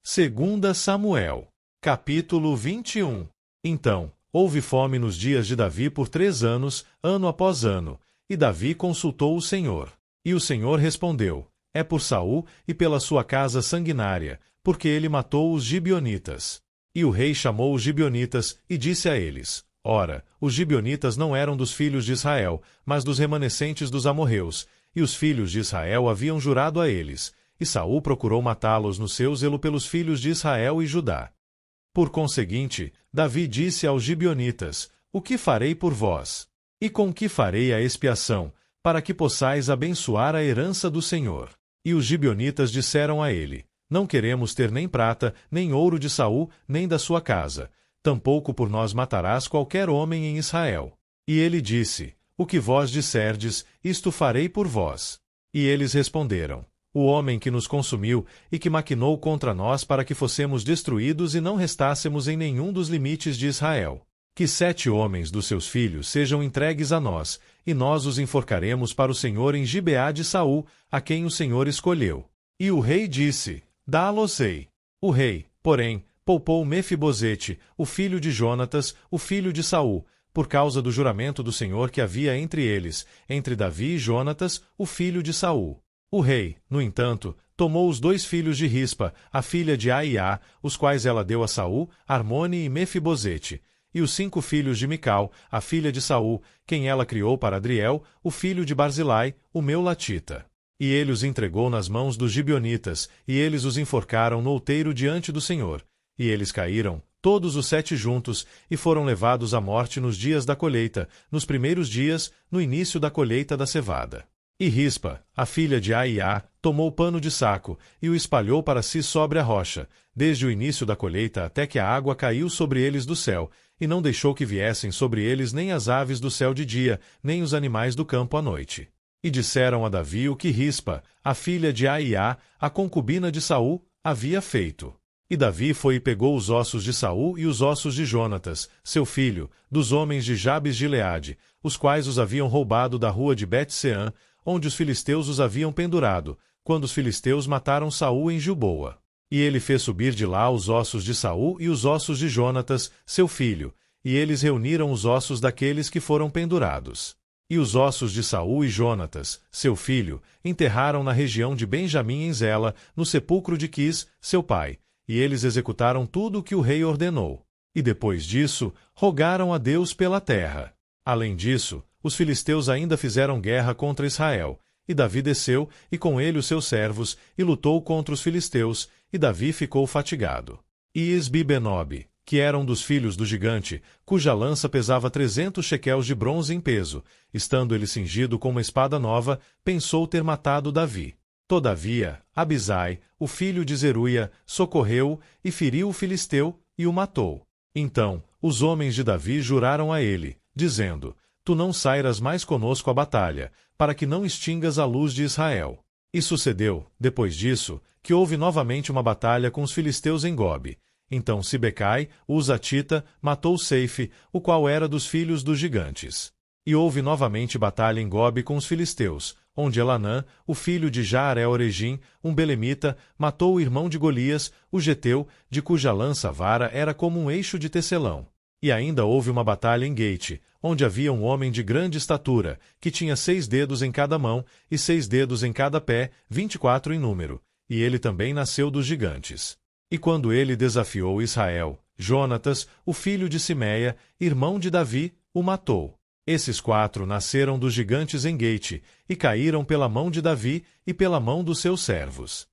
Segunda Samuel, capítulo 21. Então, houve fome nos dias de Davi por 3 anos, ano após ano, e Davi consultou o Senhor. E o Senhor respondeu: é por Saul e pela sua casa sanguinária, porque ele matou os gibeonitas. E o rei chamou os gibeonitas e disse a eles: ora, os gibeonitas não eram dos filhos de Israel, mas dos remanescentes dos amorreus, e os filhos de Israel haviam jurado a eles. E Saul procurou matá-los no seu zelo pelos filhos de Israel e Judá. Por conseguinte, Davi disse aos gibeonitas: o que farei por vós? E com que farei a expiação, para que possais abençoar a herança do Senhor? E os gibeonitas disseram a ele: não queremos ter nem prata, nem ouro de Saul, nem da sua casa. Tampouco por nós matarás qualquer homem em Israel. E ele disse: o que vós disserdes, isto farei por vós. E eles responderam: o homem que nos consumiu e que maquinou contra nós para que fossemos destruídos e não restássemos em nenhum dos limites de Israel. Que 7 homens dos seus filhos sejam entregues a nós, e nós os enforcaremos para o Senhor em Gibeá de Saul, a quem o Senhor escolheu. E o rei disse: dá-los-ei. O rei, porém, poupou Mefibosete, o filho de Jonatas, o filho de Saul, por causa do juramento do Senhor que havia entre eles, entre Davi e Jonatas, o filho de Saul. O rei, no entanto, tomou os 2 filhos de Rispa, a filha de Aiá, os quais ela deu a Saul, Armone e Mefibosete, e os 5 filhos de Mical, a filha de Saul, quem ela criou para Adriel, o filho de Barzilai, o Meulatita. E ele os entregou nas mãos dos gibeonitas, e eles os enforcaram no outeiro diante do Senhor. E eles caíram, todos os 7 juntos, e foram levados à morte nos dias da colheita, nos primeiros dias, no início da colheita da cevada. E Rispa, a filha de Aiá, tomou pano de saco, e o espalhou para si sobre a rocha, desde o início da colheita até que a água caiu sobre eles do céu, e não deixou que viessem sobre eles nem as aves do céu de dia, nem os animais do campo à noite. E disseram a Davi o que Rispa, a filha de Aiá, a concubina de Saul, havia feito. E Davi foi e pegou os ossos de Saul e os ossos de Jonatas, seu filho, dos homens de Jabes de Gileade, os quais os haviam roubado da rua de Bet-Seã, onde os filisteus os haviam pendurado, quando os filisteus mataram Saul em Gilboa. E ele fez subir de lá os ossos de Saul e os ossos de Jonatas, seu filho, e eles reuniram os ossos daqueles que foram pendurados. E os ossos de Saul e Jonatas, seu filho, enterraram na região de Benjamim em Zela, no sepulcro de Quis, seu pai, e eles executaram tudo o que o rei ordenou. E depois disso, rogaram a Deus pela terra. Além disso, os filisteus ainda fizeram guerra contra Israel, e Davi desceu, e com ele os seus servos, e lutou contra os filisteus, e Davi ficou fatigado. E Isbi-Benob, que era um dos filhos do gigante, cuja lança pesava 300 shequels de bronze em peso, estando ele cingido com uma espada nova, pensou ter matado Davi. Todavia, Abisai, o filho de Zeruia, socorreu e feriu o filisteu, e o matou. Então, os homens de Davi juraram a ele, dizendo: tu não sairas mais conosco à batalha, para que não extingas a luz de Israel. E sucedeu, depois disso, que houve novamente uma batalha com os filisteus em Gobe. Então Sibecai, o Uzatita, matou Seife, o qual era dos filhos dos gigantes. E houve novamente batalha em Gobe com os filisteus, onde Elanã, o filho de Jaare-Oregim, um belemita, matou o irmão de Golias, o geteu, de cuja lança-vara era como um eixo de tecelão. E ainda houve uma batalha em Gate, onde havia um homem de grande estatura, que tinha 6 dedos em cada mão, e 6 dedos em cada pé, 24 em número, e ele também nasceu dos gigantes. E quando ele desafiou Israel, Jonatas, o filho de Simeia, irmão de Davi, o matou. Esses 4 nasceram dos gigantes em Gate, e caíram pela mão de Davi e pela mão dos seus servos.